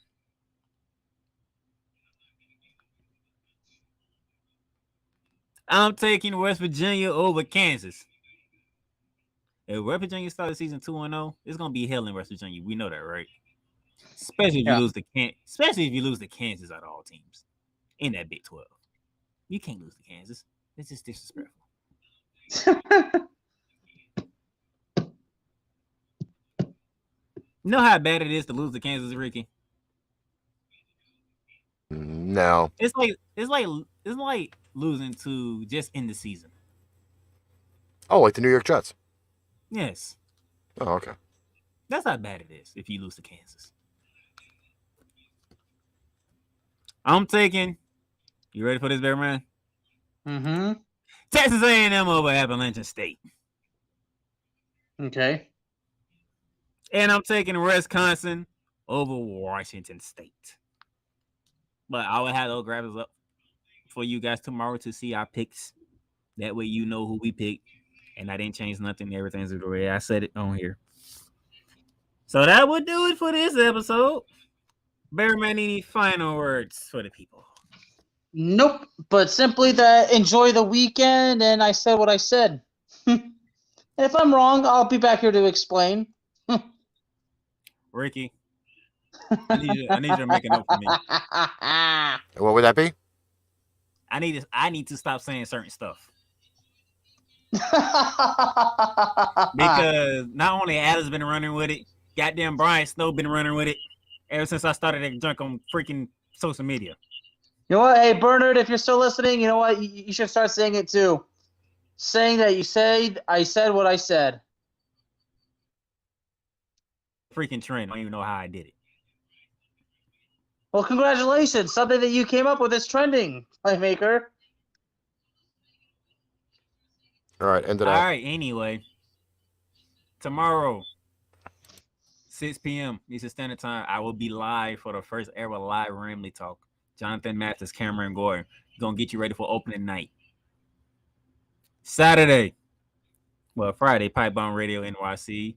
I'm taking West Virginia over Kansas. If West Virginia started season 2-0, it's gonna be hell in West Virginia. We know that, right? Especially if you lose to Kansas out of all teams in that Big 12. You can't lose to Kansas. It's just disrespectful. You know how bad it is to lose to Kansas, Ricky? No. It's like losing to just in the season. Oh, like the New York Jets. Yes. Oh, okay. That's how bad it is if you lose to Kansas. I'm taking. You ready for this, Bear Man? Mm-hmm. Texas A&M over Appalachian State. Okay. And I'm taking Wisconsin over Washington State. But I will have those graphics up for you guys tomorrow to see our picks. That way you know who we picked. And I didn't change nothing. Everything's the way I said it on here. So that would do it for this episode. Bearman, any final words for the people? Nope. But simply that enjoy the weekend, and I said what I said. And if I'm wrong, I'll be back here to explain. Ricky, I need you to make a note for me. What would that be? I need to stop saying certain stuff. Because not only Adam's been running with it, goddamn Brian Snow been running with it ever since I started that junk on freaking social media. You know what? Hey, Bernard, if you're still listening, you know what? You should start saying it too. Saying that I said what I said. Freaking trend. I don't even know how I did it. Well, congratulations. Something that you came up with is trending, Playmaker. All right, end it All out. right, anyway. Tomorrow, 6 p.m. Eastern Standard Time, I will be live for the first ever live Ramley Talk. Jonathan Mathis, Cameron Gore. Going to get you ready for opening night. Friday, Pipe Bomb Radio NYC.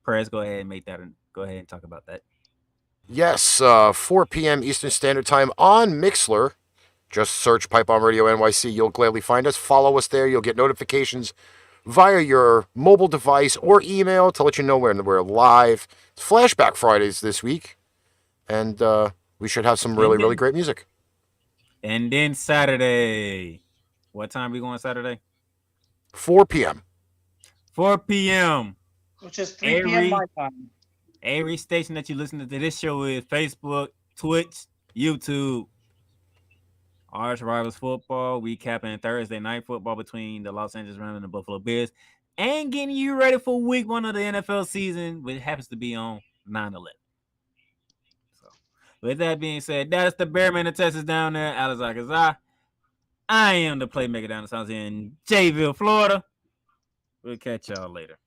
Perez, go ahead and make that. Go ahead and talk about that. Yes, 4 p.m. Eastern Standard Time on Mixlr. Just search Pipe Bomb Radio NYC. You'll gladly find us. Follow us there. You'll get notifications via your mobile device or email to let you know when we're live. It's Flashback Fridays this week. And we should have some really, really great music. And then Saturday. What time are we going Saturday? 4 p.m. 4 p.m. Which is 3 p.m. my time. Every station that you listen to this show is Facebook, Twitch, YouTube. ArchRivals football, recapping Thursday night football between the Los Angeles Rams and the Buffalo Bills, and getting you ready for week 1 of the NFL season, which happens to be on 9/11. So, with that being said, that is the Bearman of Texas down there, Alex Kazzaz. I am the Playmaker down the south in Jayville, Florida. We'll catch y'all later.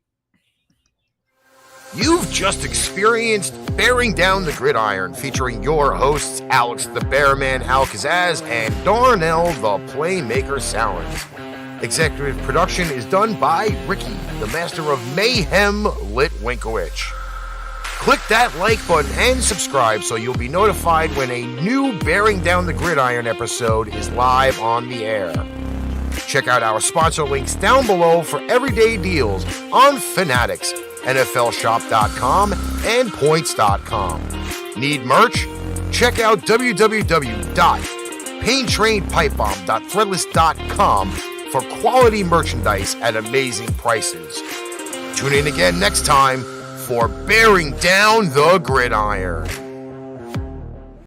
You've just experienced Bearing Down the Gridiron, featuring your hosts, Alex the Bearman Kazzaz and Darnell the Playmaker Sallins. Executive production is done by Ricky, the master of Mayhem, Litwinkowich. Click that like button and subscribe so you'll be notified when a new Bearing Down the Gridiron episode is live on the air. Check out our sponsor links down below for everyday deals on Fanatics, NFLshop.com, and Points.com. Need merch? Check out www.paintrainpipebomb.threadless.com for quality merchandise at amazing prices. Tune in again next time for Bearing Down the Gridiron.